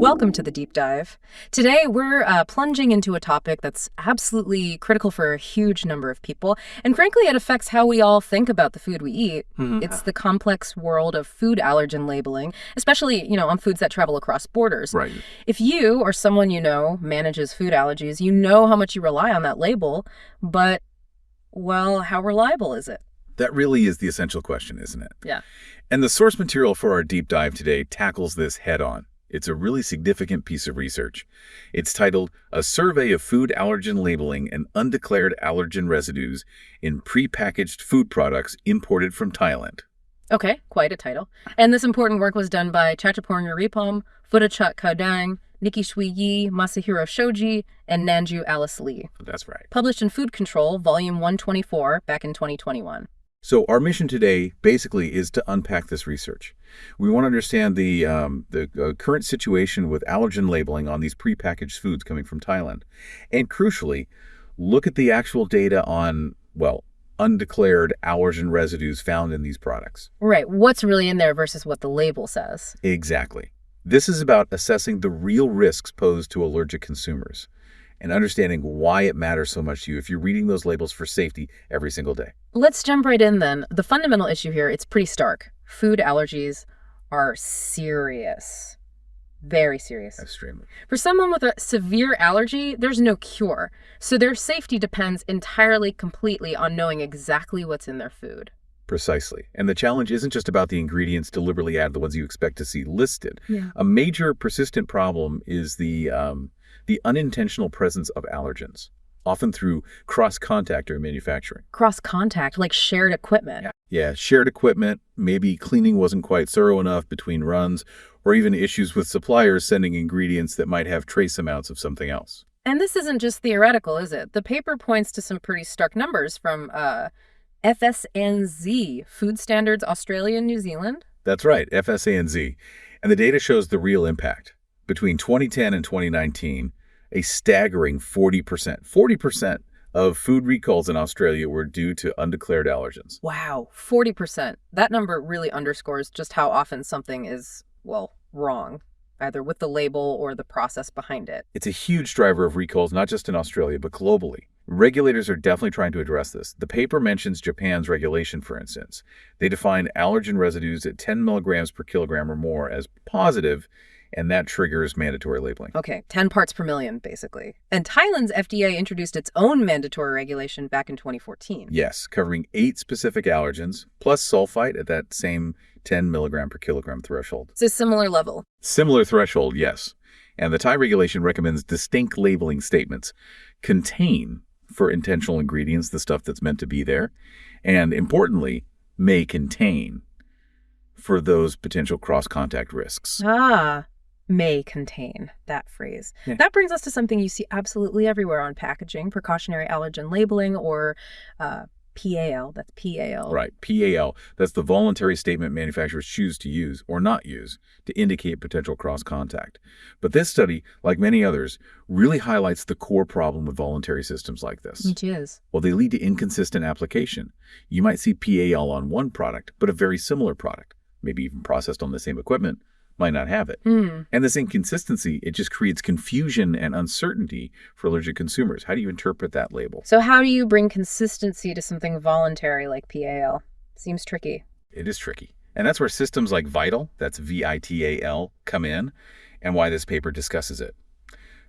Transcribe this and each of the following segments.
Welcome to the deep dive. Today, we're plunging into a topic that's absolutely critical for a huge number of people, and frankly, it affects how we all think about the food we eat. It's the complex world of food allergen labeling, especially, on foods that travel across borders. Right. If you or someone you know manages food allergies, you know how much you rely on that label, but, well, how reliable is it? That really is the essential question, isn't it? Yeah. And the source material for our deep dive today tackles this head-on. It's a really significant piece of research. It's titled A Survey of Food Allergen Labeling and Undeclared Allergen Residues in Prepackaged Food Products Imported from Thailand. Okay, quite a title. And this important work was done by Chatchaporn Uraipong, Phuttachat Kaewdang, Nicki Shwe Yee, Masahiro Shoji, and Nanju Alice Lee. That's right. Published in Food Control, Volume 124, back in 2021. So our mission today basically is to unpack this research. We want to understand the current situation with allergen labeling on these prepackaged foods coming from Thailand. And crucially, look at the actual data on, well, undeclared allergen residues found in these products. Right, what's really in there versus what the label says. Exactly. This is about assessing the real risks posed to allergic consumers and understanding why it matters so much to you if you're reading those labels for safety every single day. Let's jump right in then. The fundamental issue here, it's pretty stark. Food allergies are serious. Very serious. Extremely. For someone with a severe allergy, there's no cure. So their safety depends entirely, completely on knowing exactly what's in their food. Precisely. And the challenge isn't just about the ingredients deliberately added, the ones you expect to see listed. Yeah. A major persistent problem is the unintentional presence of allergens, often through cross-contact or manufacturing. Cross-contact, like shared equipment. Yeah, shared equipment, maybe cleaning wasn't quite thorough enough between runs, or even issues with suppliers sending ingredients that might have trace amounts of something else. And this isn't just theoretical, is it? The paper points to some pretty stark numbers from FSNZ, Food Standards Australia and New Zealand. That's right, FSANZ. And the data shows the real impact. Between 2010 and 2019, a staggering 40% of food recalls in Australia were due to undeclared allergens. Wow, 40%. That number really underscores just how often something is, well, wrong, either with the label or the process behind it. It's a huge driver of recalls, not just in Australia, but globally. Regulators are definitely trying to address this. The paper mentions Japan's regulation, for instance. They define allergen residues at 10 milligrams per kilogram or more as positive, and that triggers mandatory labeling. Okay, 10 parts per million, basically. And Thailand's FDA introduced its own mandatory regulation back in 2014. Yes, covering 8 specific allergens, plus sulfite at that same 10 milligram per kilogram threshold. It's a similar level. Similar threshold, yes. And the Thai regulation recommends distinct labeling statements. Contain for intentional ingredients, the stuff that's meant to be there, and importantly, may contain for those potential cross-contact risks. May contain, that phrase. Yeah. That brings us to something you see absolutely everywhere on packaging, precautionary allergen labeling, or PAL. That's PAL. Right, PAL. That's the voluntary statement manufacturers choose to use or not use to indicate potential cross-contact. But this study, like many others, really highlights the core problem with voluntary systems like this. Which is? Well, they lead to inconsistent application. You might see PAL on one product, but a very similar product, maybe even processed on the same equipment, might not have it. And this inconsistency, it just creates confusion and uncertainty for allergic consumers. How do you interpret that label? So how do you bring consistency to something voluntary like PAL? Seems tricky. It is tricky. And that's where systems like VITAL, that's VITAL, come in, and why this paper discusses it.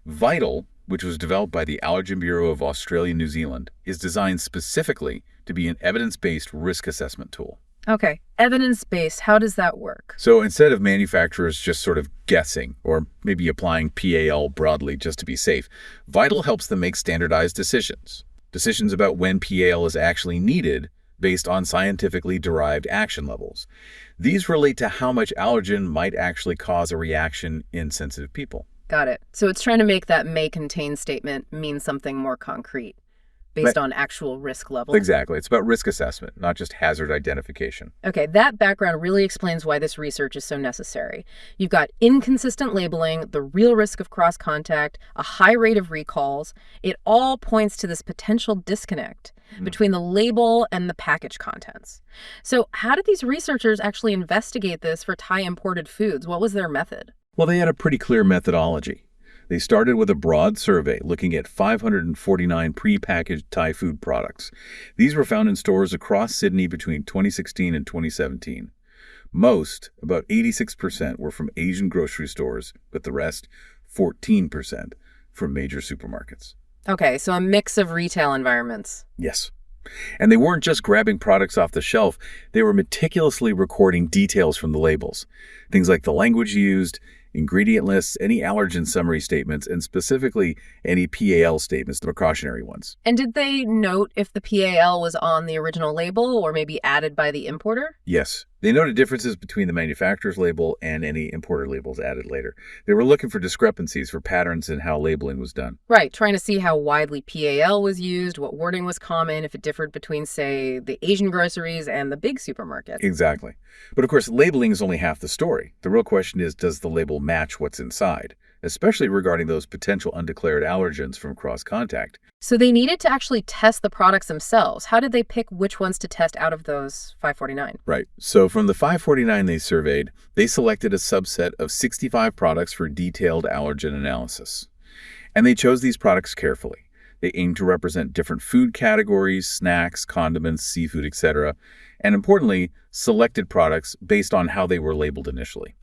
VITAL, which was developed by the Allergen Bureau of Australia and New Zealand, is designed specifically to be an evidence-based risk assessment tool. Okay, evidence-based, how does that work? So instead of manufacturers just sort of guessing or maybe applying PAL broadly just to be safe, VITAL helps them make standardized decisions. Decisions about when PAL is actually needed based on scientifically derived action levels. These relate to how much allergen might actually cause a reaction in sensitive people. Got it. So it's trying to make that may contain statement mean something more concrete, based on actual risk level. Exactly. It's about risk assessment, not just hazard identification. Okay, that background really explains why this research is so necessary. You've got inconsistent labeling, the real risk of cross-contact, a high rate of recalls. It all points to this potential disconnect between the label and the package contents. So how did these researchers actually investigate this for Thai imported foods? What was their method? Well, they had a pretty clear methodology. They started with a broad survey looking at 549 prepackaged Thai food products. These were found in stores across Sydney between 2016 and 2017. Most, about 86%, were from Asian grocery stores, with the rest, 14%, from major supermarkets. Okay, so a mix of retail environments. Yes. And they weren't just grabbing products off the shelf, they were meticulously recording details from the labels. Things like the language used, ingredient lists, any allergen summary statements, and specifically any PAL statements, the precautionary ones. And did they note if the PAL was on the original label or maybe added by the importer? Yes. They noted differences between the manufacturer's label and any importer labels added later. They were looking for discrepancies, for patterns in how labeling was done. Right, trying to see how widely PAL was used, what wording was common, if it differed between, say, the Asian groceries and the big supermarkets. Exactly. But of course, labeling is only half the story. The real question is, does the label match what's inside? Especially regarding those potential undeclared allergens from cross-contact. So they needed to actually test the products themselves. How did they pick which ones to test out of those 549? Right. So from the 549 they surveyed, they selected a subset of 65 products for detailed allergen analysis. And they chose these products carefully. They aimed to represent different food categories, snacks, condiments, seafood, etc. And importantly, selected products based on how they were labeled initially.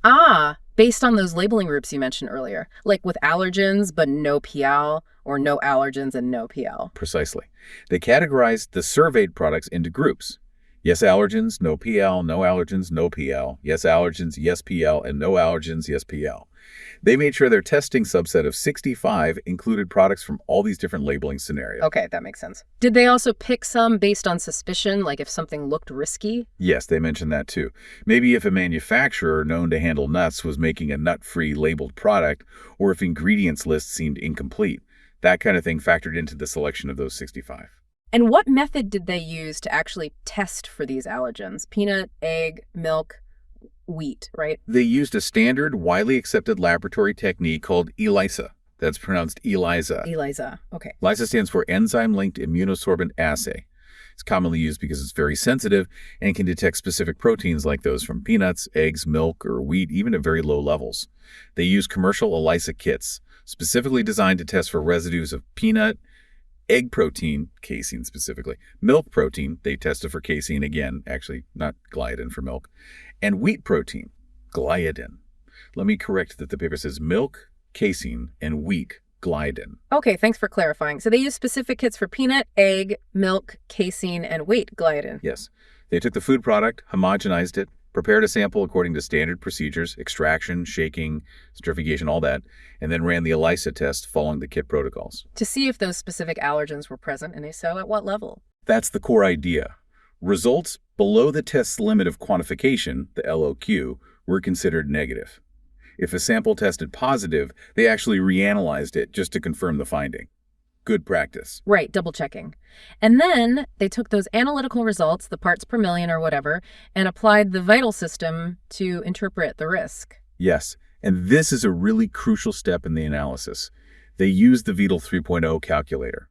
Based on those labeling groups you mentioned earlier, like with allergens but no PL, or no allergens and no PL. Precisely. They categorized the surveyed products into groups. Yes allergens, no PL, no allergens, no PL. Yes allergens, yes PL, and no allergens, yes PL. They made sure their testing subset of 65 included products from all these different labeling scenarios. Okay, that makes sense. Did they also pick some based on suspicion, like if something looked risky? Yes, they mentioned that too. Maybe if a manufacturer known to handle nuts was making a nut-free labeled product, or if ingredients lists seemed incomplete. That kind of thing factored into the selection of those 65. And what method did they use to actually test for these allergens? Peanut, egg, milk, wheat, right? They used a standard, widely accepted laboratory technique called ELISA. That's pronounced ELISA. ELISA, okay. ELISA stands for Enzyme-Linked Immunosorbent Assay. It's commonly used because it's very sensitive and can detect specific proteins like those from peanuts, eggs, milk, or wheat, even at very low levels. They use commercial ELISA kits, specifically designed to test for residues of peanut, egg protein, casein specifically, milk protein, they tested for casein again, actually not gliadin for milk, and wheat protein, gliadin. Let me correct that the paper says milk, casein, and wheat, gliadin. Okay, thanks for clarifying. So they use specific kits for peanut, egg, milk, casein, and wheat, gliadin. Yes. They took the food product, homogenized it, prepared a sample according to standard procedures, extraction, shaking, centrifugation, all that, and then ran the ELISA test following the kit protocols. To see if those specific allergens were present, and if so, at what level? That's the core idea. Results below the test's limit of quantification, the LOQ, were considered negative. If a sample tested positive, they actually reanalyzed it just to confirm the finding. Good practice. Right, double checking. And then they took those analytical results, the parts per million or whatever, and applied the vital system to interpret the risk. Yes, and this is a really crucial step in the analysis. They used the Vital 3.0 calculator.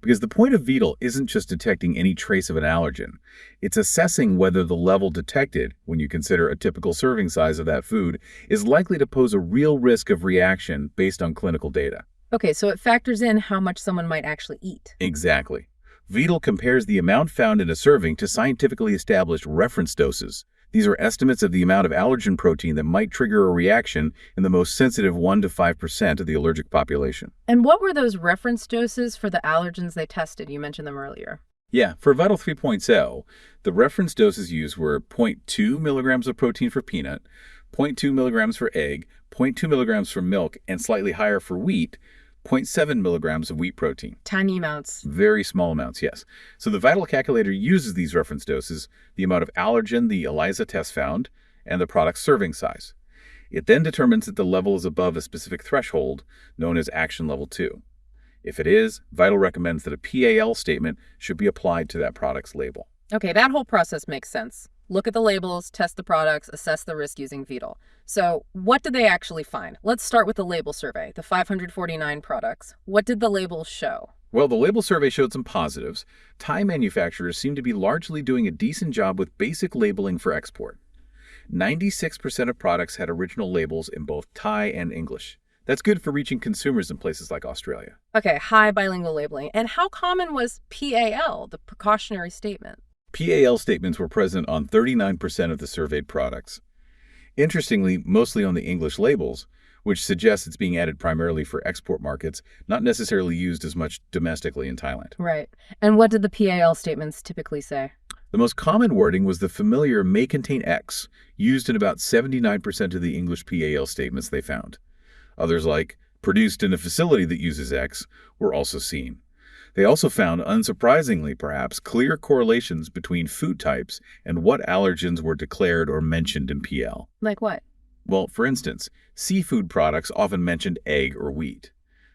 Because the point of Vital isn't just detecting any trace of an allergen. It's assessing whether the level detected, when you consider a typical serving size of that food, is likely to pose a real risk of reaction based on clinical data. Okay, so it factors in how much someone might actually eat. Exactly. Vital compares the amount found in a serving to scientifically established reference doses. These are estimates of the amount of allergen protein that might trigger a reaction in the most sensitive 1 to 5% of the allergic population. And what were those reference doses for the allergens they tested? You mentioned them earlier. Yeah, for Vital 3.0, the reference doses used were 0.2 milligrams of protein for peanut, 0.2 milligrams for egg, 0.2 milligrams for milk, and slightly higher for wheat, 0.7 milligrams of wheat protein. Tiny amounts. Very small amounts, yes. So the Vital calculator uses these reference doses, the amount of allergen the ELISA test found, and the product's serving size. It then determines that the level is above a specific threshold, known as action level 2. If it is, Vital recommends that a PAL statement should be applied to that product's label. Okay, that whole process makes sense. Look at the labels, test the products, assess the risk using Vital. So what did they actually find? Let's start with the label survey, the 549 products. What did the labels show? Well, the label survey showed some positives. Thai manufacturers seem to be largely doing a decent job with basic labeling for export. 96% of products had original labels in both Thai and English. That's good for reaching consumers in places like Australia. Okay, high bilingual labeling. And how common was PAL, the precautionary statement? PAL statements were present on 39% of the surveyed products. Interestingly, mostly on the English labels, which suggests it's being added primarily for export markets, not necessarily used as much domestically in Thailand. Right. And what did the PAL statements typically say? The most common wording was the familiar may contain X, used in about 79% of the English PAL statements they found. Others like, produced in a facility that uses X, were also seen. They also found, unsurprisingly perhaps, clear correlations between food types and what allergens were declared or mentioned in PL. Like what? Well, for instance, seafood products often mentioned egg or wheat.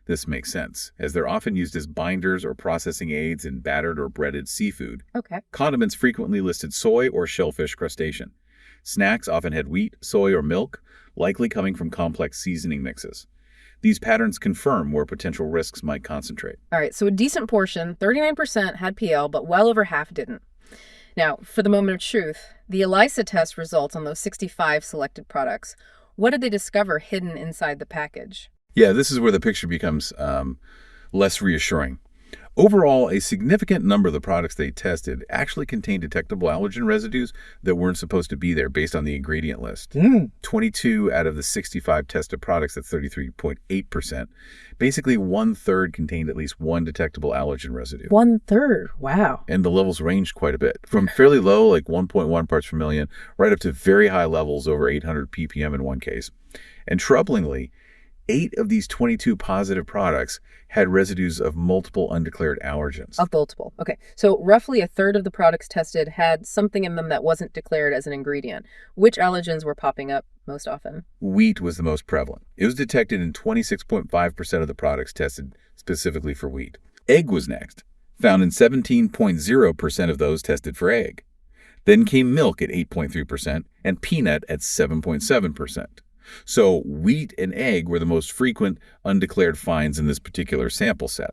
This makes sense, as they're often used as binders or processing aids in battered or breaded seafood. Okay. Condiments frequently listed soy or shellfish crustacean. Snacks often had wheat, soy, or milk, likely coming from complex seasoning mixes. These patterns confirm where potential risks might concentrate. All right, so a decent portion, 39%, had PL, but well over half didn't. Now, for the moment of truth, the ELISA test results on those 65 selected products. What did they discover hidden inside the package? Yeah, this is where the picture becomes less reassuring. Overall, a significant number of the products they tested actually contained detectable allergen residues that weren't supposed to be there based on the ingredient list. 22 out of the 65 tested products, that's 33.8%. Basically, 1/3 contained at least one detectable allergen residue. 1/3, wow. And the levels ranged quite a bit, from fairly low, like 1.1 parts per million, right up to very high levels, over 800 ppm in one case. And troublingly, 8 of these 22 positive products had residues of multiple undeclared allergens. Of multiple. Okay. So roughly 1/3 of the products tested had something in them that wasn't declared as an ingredient. Which allergens were popping up most often? Wheat was the most prevalent. It was detected in 26.5% of the products tested specifically for wheat. Egg was next, found in 17.0% of those tested for egg. Then came milk at 8.3% and peanut at 7.7%. So wheat and egg were the most frequent undeclared finds in this particular sample set.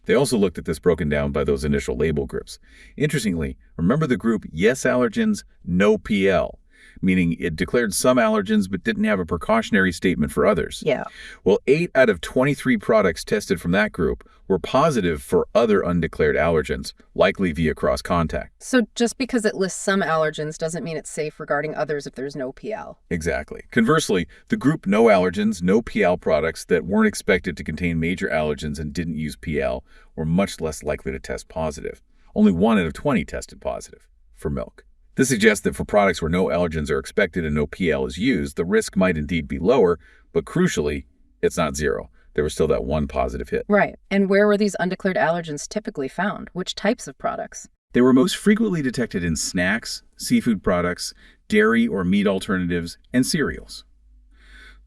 They also looked at this broken down by those initial label groups. Interestingly, remember the group yes allergens, no PL, meaning it declared some allergens but didn't have a precautionary statement for others. Yeah. Well, 8 out of 23 products tested from that group were positive for other undeclared allergens, likely via cross-contact. So just because it lists some allergens doesn't mean it's safe regarding others if there's no PL. Exactly. Conversely, the group no allergens, no PL products that weren't expected to contain major allergens and didn't use PL were much less likely to test positive. Only 1 out of 20 tested positive for milk. This suggests that for products where no allergens are expected and no PL is used, the risk might indeed be lower, but crucially, it's not zero. There was still that one positive hit. Right. And where were these undeclared allergens typically found? Which types of products? They were most frequently detected in snacks, seafood products, dairy or meat alternatives, and cereals.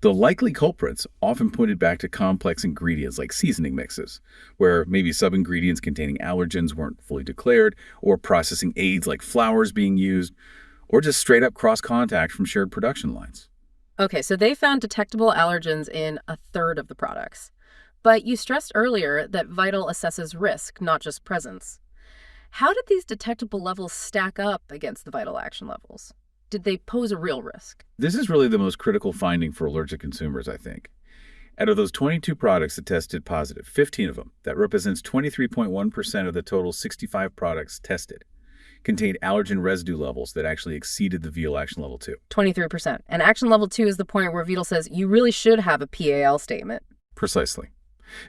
The likely culprits often pointed back to complex ingredients like seasoning mixes, where maybe sub-ingredients containing allergens weren't fully declared, or processing aids like flours being used, or just straight-up cross-contact from shared production lines. Okay, so they found detectable allergens in 1/3 of the products. But you stressed earlier that Vital assesses risk, not just presence. How did these detectable levels stack up against the Vital action levels? Did they pose a real risk? This is really the most critical finding for allergic consumers, I think. Out of those 22 products that tested positive, 15 of them, that represents 23.1% of the total 65 products tested, contained allergen residue levels that actually exceeded the VITAL action level 2. 23%. And action level 2 is the point where Vital says you really should have a PAL statement. Precisely.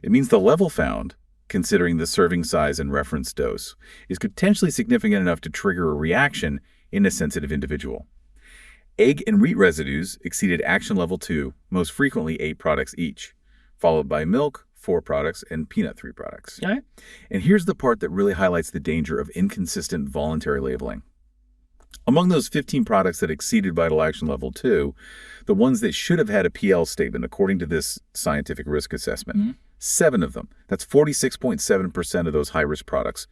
It means the level found, considering the serving size and reference dose, is potentially significant enough to trigger a reaction in a sensitive individual. Egg and wheat residues exceeded action level 2, most frequently 8 products each, followed by milk, 4 products, and peanut, 3 products. All right. And here's the part that really highlights the danger of inconsistent voluntary labeling. Among those 15 products that exceeded Vital Action Level 2, the ones that should have had a PL statement according to this scientific risk assessment, 7 of them, that's 46.7% of those high-risk products,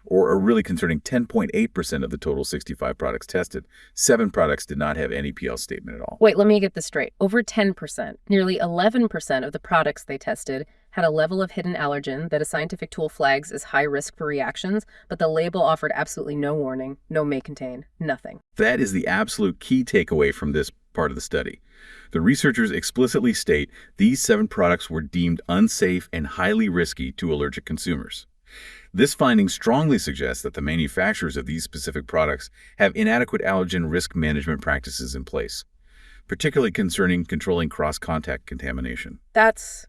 or a really concerning 10.8% of the total 65 products tested, 7 products did not have any PL statement at all. Wait, let me get this straight. Over 10%, nearly 11% of the products they tested had a level of hidden allergen that a scientific tool flags as high risk for reactions, but the label offered absolutely no warning, no may contain, nothing. That is the absolute key takeaway from this part of the study. The researchers explicitly state these 7 products were deemed unsafe and highly risky to allergic consumers. This finding strongly suggests that the manufacturers of these specific products have inadequate allergen risk management practices in place, particularly concerning controlling cross-contact contamination. That's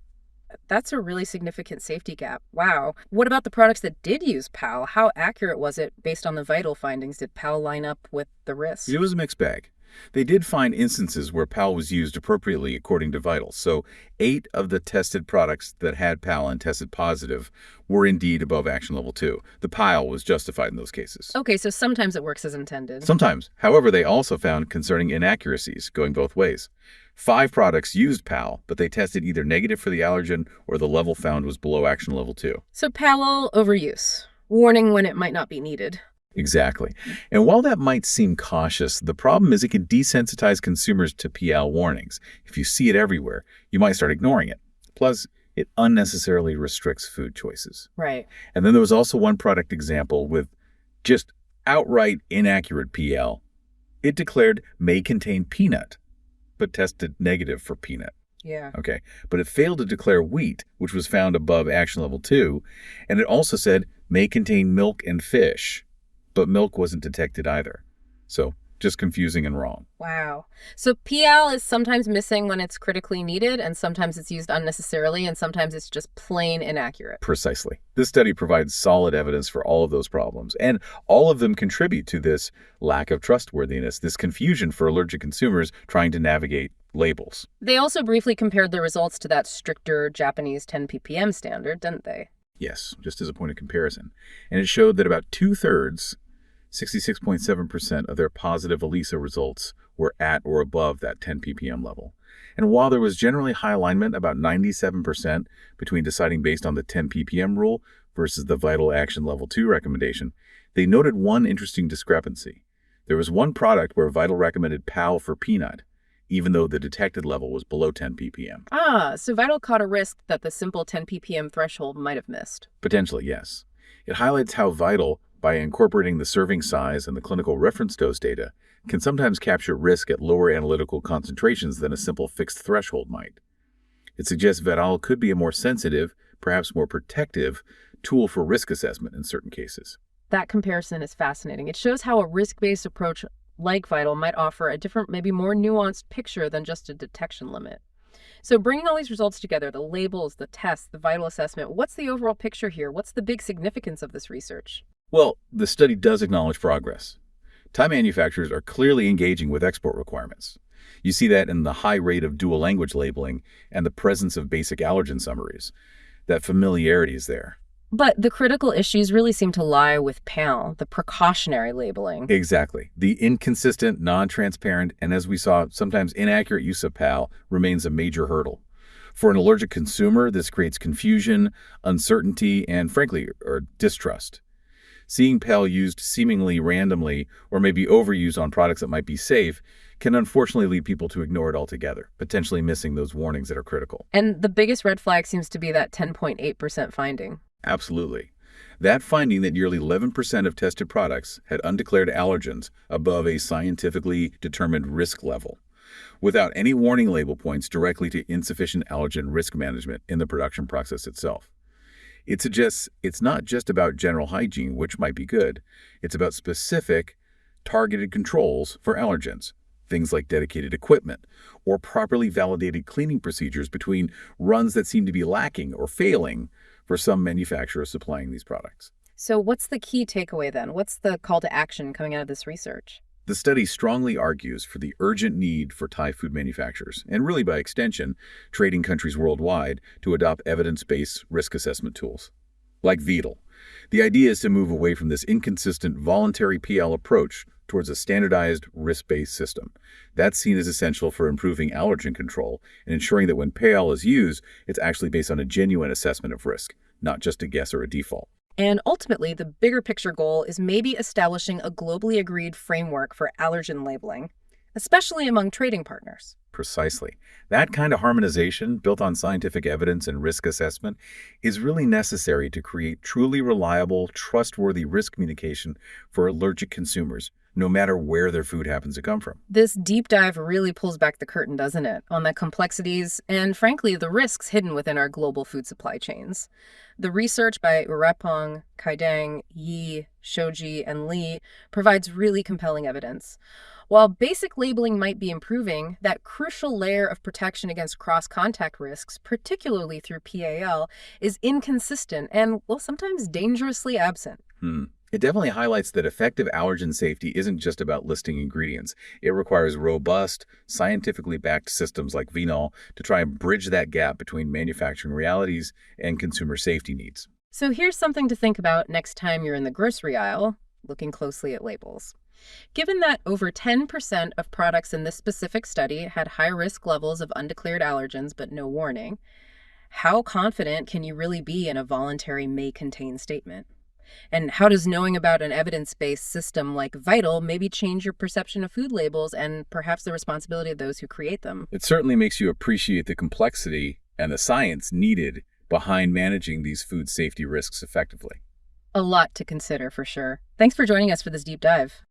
a really significant safety gap. Wow. What about the products that did use PAL? How accurate was it based on the vital findings? Did PAL line up with the risk? It was a mixed bag. They did find instances where PAL was used appropriately according to vitals. So 8 of the tested products that had PAL and tested positive were indeed above action level 2. The PAL was justified in those cases. Okay, so sometimes it works as intended. Sometimes. However, they also found concerning inaccuracies going both ways. 5 products used PAL, but they tested either negative for the allergen or the level found was below action level 2. So PAL overuse. Warning when it might not be needed. Exactly. And while that might seem cautious, the problem is it can desensitize consumers to PL warnings. If you see it everywhere, you might start ignoring it. Plus, it unnecessarily restricts food choices. Right. And then there was also one product example with just outright inaccurate PL. It declared may contain peanut, but tested negative for peanut. Yeah. Okay. But it failed to declare wheat, which was found above action level 2. And it also said may contain milk and fish. But milk wasn't detected either. So just confusing and wrong. Wow. So PL is sometimes missing when it's critically needed, and sometimes it's used unnecessarily, and sometimes it's just plain inaccurate. Precisely. This study provides solid evidence for all of those problems, and all of them contribute to this lack of trustworthiness, this confusion for allergic consumers trying to navigate labels. They also briefly compared the results to that stricter Japanese 10 ppm standard, didn't they? Yes, just as a point of comparison. And it showed that about 2/3, 66.7% of their positive ELISA results were at or above that 10 ppm level. And while there was generally high alignment, about 97% between deciding based on the 10 ppm rule versus the vital action level 2 recommendation, they noted one interesting discrepancy. There was one product where vital recommended PAL for peanut, even though the detected level was below 10 ppm. So vital caught a risk that the simple 10 ppm threshold might have missed. Potentially, yes. It highlights how vital, by incorporating the serving size and the clinical reference dose data, can sometimes capture risk at lower analytical concentrations than a simple fixed threshold might. It suggests Vital could be a more sensitive, perhaps more protective, tool for risk assessment in certain cases. That comparison is fascinating. It shows how a risk-based approach like Vital might offer a different, maybe more nuanced picture than just a detection limit. So bringing all these results together, the labels, the tests, the vital assessment, what's the overall picture here? What's the big significance of this research? Well, the study does acknowledge progress. Thai manufacturers are clearly engaging with export requirements. You see that in the high rate of dual language labeling and the presence of basic allergen summaries. That familiarity is there. But the critical issues really seem to lie with PAL, the precautionary labeling. Exactly. The inconsistent, non-transparent, and as we saw, sometimes inaccurate use of PAL remains a major hurdle. For an allergic consumer, this creates confusion, uncertainty, and frankly, or distrust. Seeing PAL used seemingly randomly or maybe overused on products that might be safe can unfortunately lead people to ignore it altogether, potentially missing those warnings that are critical. And the biggest red flag seems to be that 10.8% finding. Absolutely. That finding that nearly 11% of tested products had undeclared allergens above a scientifically determined risk level, without any warning label points directly to insufficient allergen risk management in the production process itself. It suggests it's not just about general hygiene, which might be good. It's about specific, targeted controls for allergens, things like dedicated equipment or properly validated cleaning procedures between runs that seem to be lacking or failing for some manufacturers supplying these products. So what's the key takeaway then? What's the call to action coming out of this research? The study strongly argues for the urgent need for Thai food manufacturers, and really by extension, trading countries worldwide, to adopt evidence-based risk assessment tools, like VITAL. The idea is to move away from this inconsistent voluntary PL approach towards a standardized risk-based system. That's seen as essential for improving allergen control and ensuring that when PL is used, it's actually based on a genuine assessment of risk, not just a guess or a default. And ultimately, the bigger picture goal is maybe establishing a globally agreed framework for allergen labeling. especially among trading partners. Precisely. That kind of harmonization, built on scientific evidence and risk assessment, is really necessary to create truly reliable, trustworthy risk communication for allergic consumers, no matter where their food happens to come from. This deep dive really pulls back the curtain, doesn't it, on the complexities and, frankly, the risks hidden within our global food supply chains. The research by Uraipong, Kaewdang, Yee, Shoji, and Lee provides really compelling evidence. While basic labeling might be improving, that crucial layer of protection against cross-contact risks, particularly through PAL, is inconsistent and, well, sometimes dangerously absent. It definitely highlights that effective allergen safety isn't just about listing ingredients. It requires robust, scientifically backed systems like VNOL to try and bridge that gap between manufacturing realities and consumer safety needs. So here's something to think about next time you're in the grocery aisle, looking closely at labels. Given that over 10% of products in this specific study had high-risk levels of undeclared allergens but no warning, how confident can you really be in a voluntary may contain statement? And how does knowing about an evidence-based system like Vital maybe change your perception of food labels and perhaps the responsibility of those who create them? It certainly makes you appreciate the complexity and the science needed behind managing these food safety risks effectively. A lot to consider, for sure. Thanks for joining us for this deep dive.